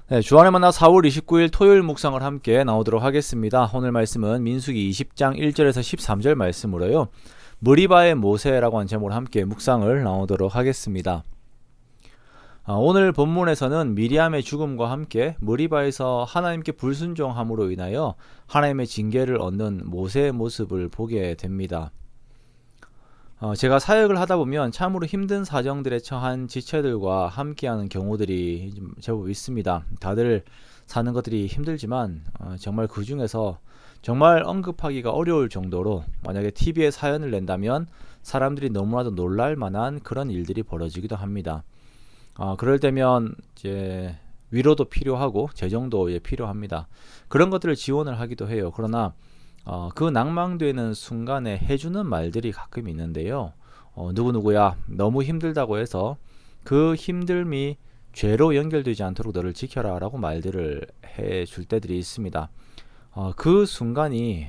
네, 주안의 만나 4월 29일 토요일 묵상을 함께 나오도록 하겠습니다. 오늘 말씀은 민수기 20장 1절에서 13절 말씀으로요. 무리바의 모세라고 하는 제목으로 함께 묵상을 나오도록 하겠습니다. 오늘 본문에서는 미리암의 죽음과 함께 무리바에서 하나님께 불순종함으로 인하여 하나님의 징계를 얻는 모세의 모습을 보게 됩니다. 제가 사역을 하다 보면 참으로 힘든 사정들에 처한 지체들과 함께하는 경우들이 제법 있습니다. 다들 사는 것들이 힘들지만 정말 그 중에서 정말 언급하기가 어려울 정도로 만약에 TV에 사연을 낸다면 사람들이 너무나도 놀랄 만한 그런 일들이 벌어지기도 합니다. 그럴 때면 이제 위로도 필요하고 재정도 필요합니다. 그런 것들을 지원을 하기도 해요. 그러나 그 낭망되는 순간에 해주는 말들이 가끔 있는데요. 누구누구야 너무 힘들다고 해서 그 힘듦이 죄로 연결되지 않도록 너를 지켜라 라고 말들을 해줄 때들이 있습니다. 그 순간이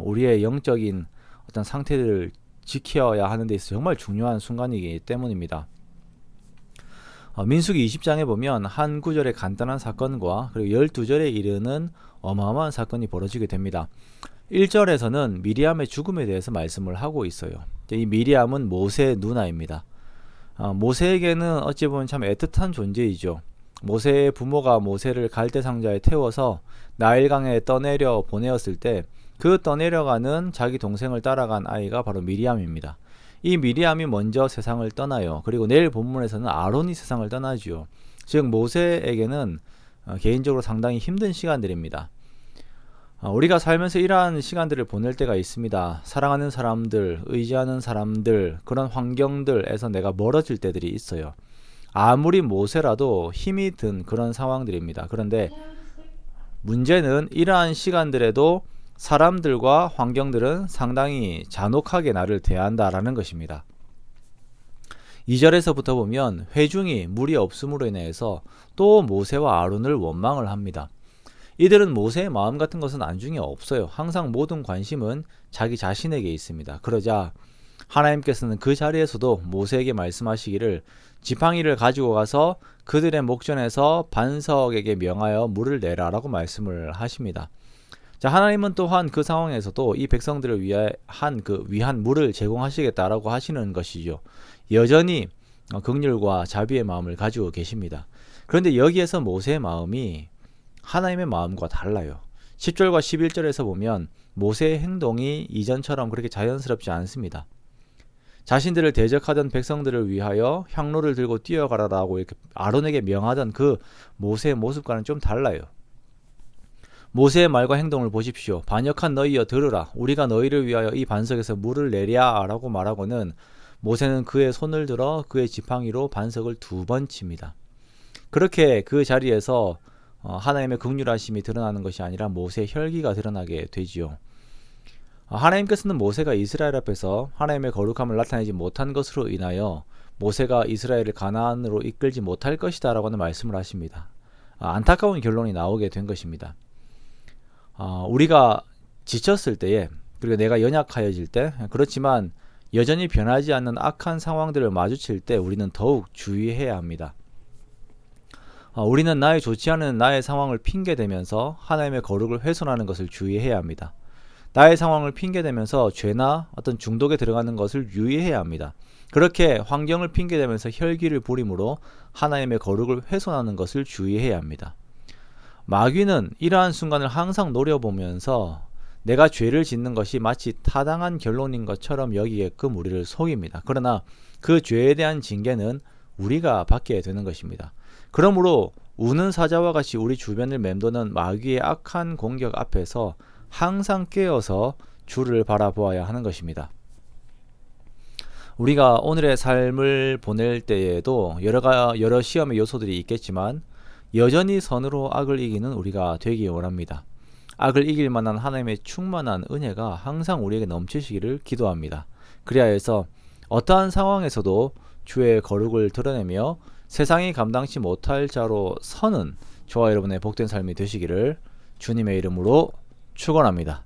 우리의 영적인 어떤 상태를 지켜야 하는 데 있어서 정말 중요한 순간이기 때문입니다. 민수기 20장에 보면 한 구절의 간단한 사건과 그리고 12절에 이르는 어마어마한 사건이 벌어지게 됩니다. 1절에서는 미리암의 죽음에 대해서 말씀을 하고 있어요. 이 미리암은 모세의 누나입니다. 모세에게는 어찌 보면 참 애틋한 존재이죠. 모세의 부모가 모세를 갈대 상자에 태워서 나일강에 떠내려 보내었을 때 그 떠내려가는 자기 동생을 따라간 아이가 바로 미리암입니다. 이 미리암이 먼저 세상을 떠나요. 그리고 내일 본문에서는 아론이 세상을 떠나죠. 즉 모세에게는 개인적으로 상당히 힘든 시간들입니다. 우리가 살면서 이러한 시간들을 보낼 때가 있습니다. 사랑하는 사람들, 의지하는 사람들, 그런 환경들에서 내가 멀어질 때들이 있어요. 아무리 모세라도 힘이 든 그런 상황들입니다. 그런데 문제는 이러한 시간들에도 사람들과 환경들은 상당히 잔혹하게 나를 대한다라는 것입니다. 2절에서부터 보면 회중이 물이 없음으로 인해서 또 모세와 아론을 원망을 합니다. 이들은 모세의 마음 같은 것은 안중에 없어요. 항상 모든 관심은 자기 자신에게 있습니다. 그러자 하나님께서는 그 자리에서도 모세에게 말씀하시기를 지팡이를 가지고 가서 그들의 목전에서 반석에게 명하여 물을 내라 라고 말씀을 하십니다. 자, 하나님은 또한 그 상황에서도 이 백성들을 위한 물을 제공하시겠다라고 하시는 것이죠. 여전히 긍휼과 자비의 마음을 가지고 계십니다. 그런데 여기에서 모세의 마음이 하나님의 마음과 달라요. 10절과 11절에서 보면 모세의 행동이 이전처럼 그렇게 자연스럽지 않습니다. 자신들을 대적하던 백성들을 위하여 향로를 들고 뛰어가라라고 이렇게 아론에게 명하던 그 모세의 모습과는 좀 달라요. 모세의 말과 행동을 보십시오. 반역한 너희여 들으라. 우리가 너희를 위하여 이 반석에서 물을 내랴 라고 말하고는 모세는 그의 손을 들어 그의 지팡이로 반석을 2번 칩니다. 그렇게 그 자리에서 하나님의 긍휼하심이 드러나는 것이 아니라 모세의 혈기가 드러나게 되지요. 하나님께서는 모세가 이스라엘 앞에서 하나님의 거룩함을 나타내지 못한 것으로 인하여 모세가 이스라엘을 가나안으로 이끌지 못할 것이다 라고는 말씀을 하십니다. 안타까운 결론이 나오게 된 것입니다. 우리가 지쳤을 때에 그리고 내가 연약하여질 때 그렇지만 여전히 변하지 않는 악한 상황들을 마주칠 때 우리는 더욱 주의해야 합니다. 우리는 나의 좋지 않은 나의 상황을 핑계대면서 하나님의 거룩을 훼손하는 것을 주의해야 합니다. 나의 상황을 핑계대면서 죄나 어떤 중독에 들어가는 것을 유의해야 합니다. 그렇게 환경을 핑계대면서 혈기를 부림으로 하나님의 거룩을 훼손하는 것을 주의해야 합니다. 마귀는 이러한 순간을 항상 노려보면서 내가 죄를 짓는 것이 마치 타당한 결론인 것처럼 여기게끔 우리를 속입니다. 그러나 그 죄에 대한 징계는 우리가 받게 되는 것입니다. 그러므로 우는 사자와 같이 우리 주변을 맴도는 마귀의 악한 공격 앞에서 항상 깨어서 주를 바라보아야 하는 것입니다. 우리가 오늘의 삶을 보낼 때에도 여러 시험의 요소들이 있겠지만 여전히 선으로 악을 이기는 우리가 되기 원합니다. 악을 이길 만한 하나님의 충만한 은혜가 항상 우리에게 넘치시기를 기도합니다. 그리하여 해서 어떠한 상황에서도 주의 거룩을 드러내며 세상이 감당치 못할 자로 서는 저와 여러분의 복된 삶이 되시기를 주님의 이름으로 축원합니다.